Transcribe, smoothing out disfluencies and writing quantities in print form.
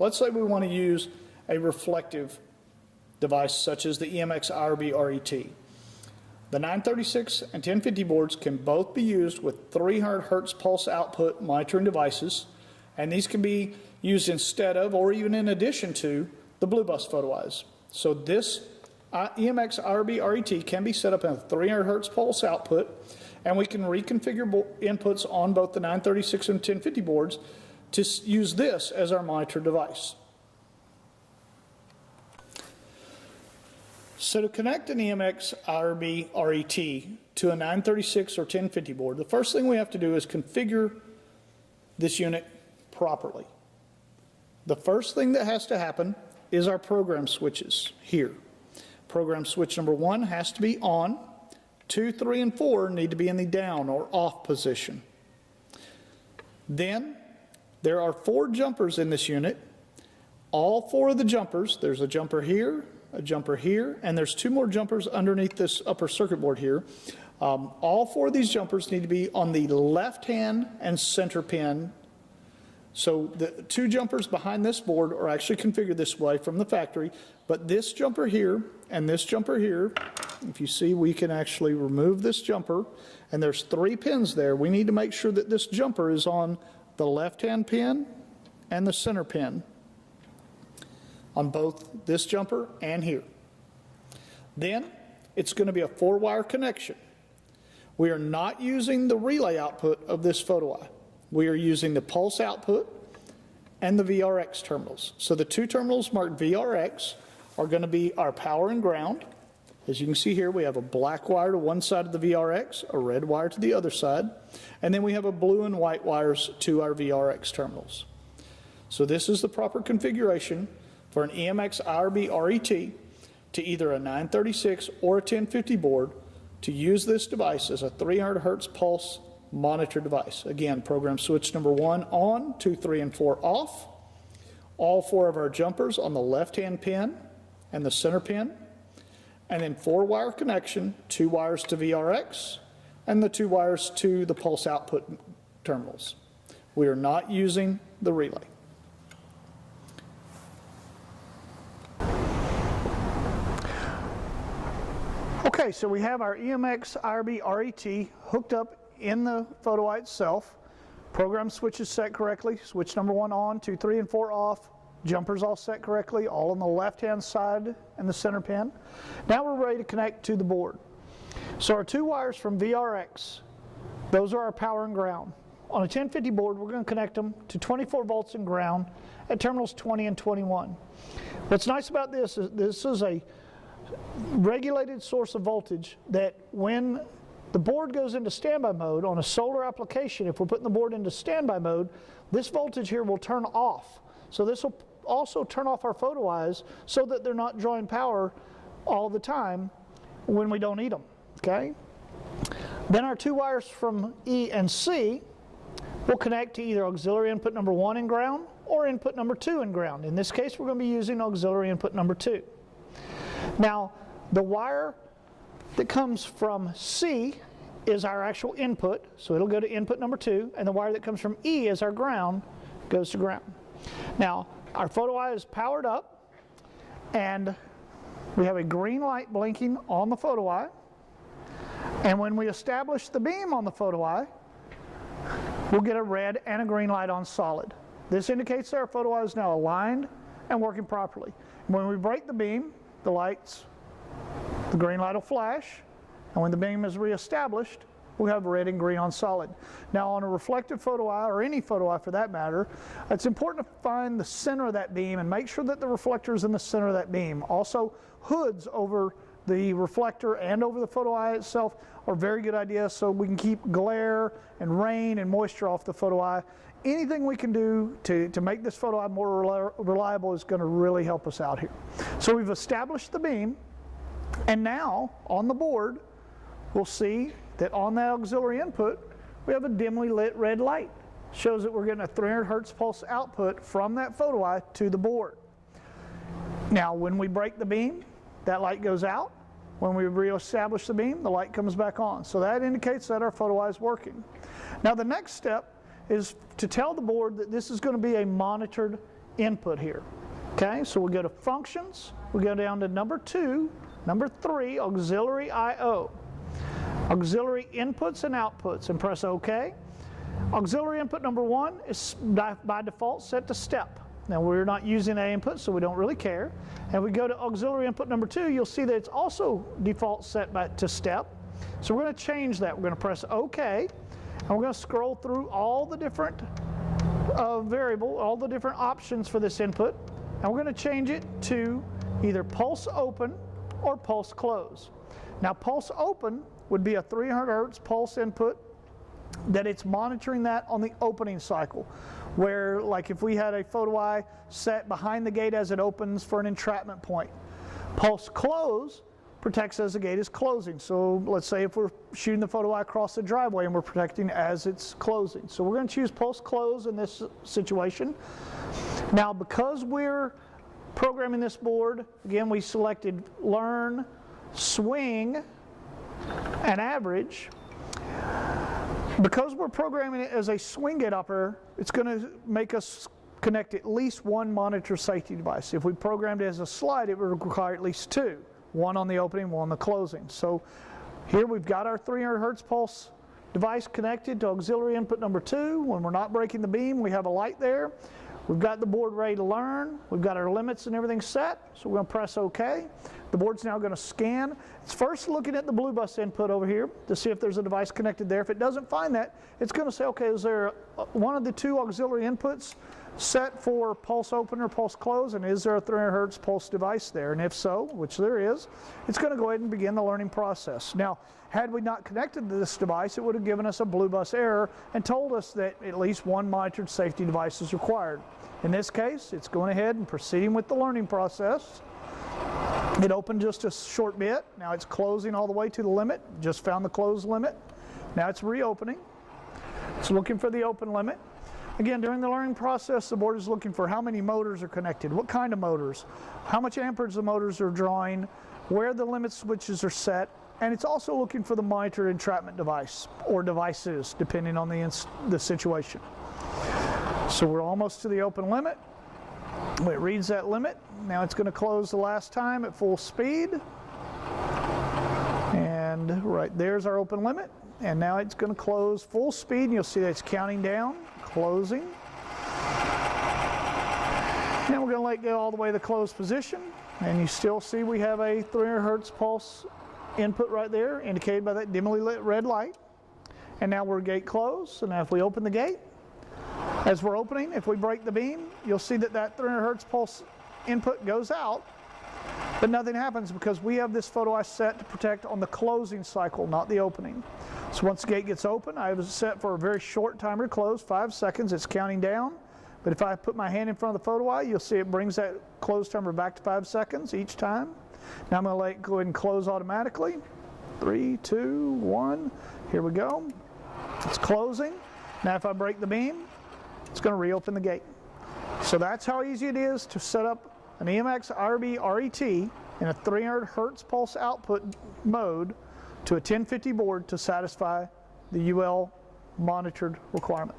Let's say we want to use a reflective device such as the EMX IRB-RET. The 936 and 1050 boards can both be used with 300 Hertz pulse output monitoring devices, and these can be used instead of or even in addition to the BlueBUS photo eyes. So this EMX IRB-RET can be set up in a 300 Hertz pulse output, and we can reconfigure inputs on both the 936 and 1050 boards to use this as our monitor device. So to connect an EMX IRB-RET to a 936 or 1050 board, the first thing we have to do is configure this unit properly. The first thing that has to happen is our program switches here. Program switch number 1 has to be on. 2, 3, and 4 need to be in the down or off position. Then there are 4 jumpers in this unit. All 4 of the jumpers, there's a jumper here, and there's 2 more jumpers underneath this upper circuit board here. All 4 of these jumpers need to be on the left hand and center pin. So the 2 jumpers behind this board are actually configured this way from the factory, but this jumper here and this jumper here, if you see, we can actually remove this jumper, and there's 3 pins there. We need to make sure that this jumper is on the left hand pin and the center pin on both this jumper and here. Then it's going to be a 4-wire connection. We are not using the relay output of this photo eye. We are using the pulse output and the VRX terminals. So the 2 terminals marked VRX are going to be our power and ground. As you can see here, we have a black wire to one side of the VRX, a red wire to the other side, and then we have a blue and white wires to our VRX terminals. So this is the proper configuration for an EMX IRB-RET to either a 936 or a 1050 board to use this device as a 300 Hertz pulse monitor device. Again, program switch number 1 on, 2, 3, and 4 off. All 4 of our jumpers on the left-hand pin and the center pin. And then 4-wire connection, 2 wires to VRX, and the 2 wires to the pulse output terminals. We are not using the relay. Okay, so we have our EMX IRB-RET hooked up in the photo eye itself. Program switches set correctly. Switch number 1 on, 2, 3, and 4 off. Jumpers all set correctly, all on the left-hand side and the center pin. Now we're ready to connect to the board. So our 2 wires from VRX, those are our power and ground. On a 1050 board, we're going to connect them to 24 volts and ground at terminals 20 and 21. What's nice about this is a regulated source of voltage that when the board goes into standby mode on a solar application, if we're putting the board into standby mode, this voltage here will turn off. So this will also turn off our photo eyes so that they're not drawing power all the time when we don't need them, okay? Then our 2 wires from E and C will connect to either auxiliary input number 1 in ground or input number 2 in ground. In this case, we're going to be using auxiliary input number 2. Now, the wire that comes from C is our actual input, so it'll go to input number 2, and the wire that comes from E as our ground goes to ground. Now, our photo eye is powered up, and we have a green light blinking on the photo eye, and when we establish the beam on the photo eye, we'll get a red and a green light on solid. This indicates that our photo eye is now aligned and working properly. When we break the beam, the green light will flash, and when the beam is reestablished, we'll have red and green on solid. Now on a reflective photo eye, or any photo eye for that matter, it's important to find the center of that beam and make sure that the reflector is in the center of that beam. Also, hoods over the reflector and over the photo eye itself are very good ideas so we can keep glare and rain and moisture off the photo eye. Anything we can do to make this photo eye more reliable is going to really help us out here. So we've established the beam, and now on the board we'll see that on that auxiliary input we have a dimly lit red light. Shows that we're getting a 300 Hertz pulse output from that photo eye to the board. Now when we break the beam, that light goes out. When we reestablish the beam, the light comes back on. So that indicates that our photo eye is working. Now the next step is to tell the board that this is going to be a monitored input here. Okay, so we go to functions, we go down to number 2, number 3, auxiliary I/O. Auxiliary inputs and outputs, and press OK. Auxiliary input number 1 is by default set to step. Now we're not using that input, so we don't really care. And we go to auxiliary input number 2, you'll see that it's also default set to step. So we're going to change that. We're going to press OK, and we're going to scroll through all the different all the different options for this input, and we're going to change it to either pulse open or pulse close. Now pulse open would be a 300 hertz pulse input that it's monitoring that on the opening cycle, where like if we had a photo eye set behind the gate as it opens for an entrapment point. Pulse close protects as the gate is closing. So let's say if we're shooting the photo eye across the driveway and we're protecting as it's closing. So we're going to choose pulse close in this situation. Now because we're programming this board, again we selected learn, swing, and average. Because we're programming it as a swing gate operator, it's going to make us connect at least one monitor safety device. If we programmed it as a slide, it would require at least 2. One on the opening, one on the closing. So here we've got our 300 hertz pulse device connected to auxiliary input number 2. When we're not breaking the beam, we have a light there. We've got the board ready to learn. We've got our limits and everything set. So we're going to press OK. The board's now going to scan. It's first looking at the BlueBUS input over here to see if there's a device connected there. If it doesn't find that, it's going to say, okay, is there one of the 2 auxiliary inputs set for pulse open or pulse close, and is there a 300 hertz pulse device there? And if so, which there is, it's going to go ahead and begin the learning process. Now, had we not connected to this device, it would have given us a BlueBUS error and told us that at least one monitored safety device is required. In this case, it's going ahead and proceeding with the learning process. It opened just a short bit. Now it's closing all the way to the limit. Just found the close limit. Now it's reopening. It's looking for the open limit. Again, during the learning process, the board is looking for how many motors are connected, what kind of motors, how much amperage the motors are drawing, where the limit switches are set, and it's also looking for the monitor entrapment device, or devices, depending on the situation. So we're almost to the open limit. It reads that limit. Now it's going to close the last time at full speed. And right there's our open limit. And now it's going to close full speed, and you'll see that it's counting down, closing. And we're going to let go all the way to the closed position. And you still see we have a 300 hertz pulse input right there, indicated by that dimly lit red light. And now we're gate closed. So now if we open the gate, as we're opening, if we break the beam, you'll see that that 300 hertz pulse input goes out. But nothing happens because we have this photo eye set to protect on the closing cycle, not the opening. So once the gate gets open, I have it set for a very short timer to close, 5 seconds. It's counting down. But if I put my hand in front of the photo eye, you'll see it brings that close timer back to 5 seconds each time. Now I'm going to let it go ahead and close automatically. 3, 2, 1. Here we go. It's closing. Now if I break the beam, it's going to reopen the gate. So that's how easy it is to set up an EMX IRB-RET in a 300 hertz pulse output mode to a 1050 board to satisfy the UL monitored requirement.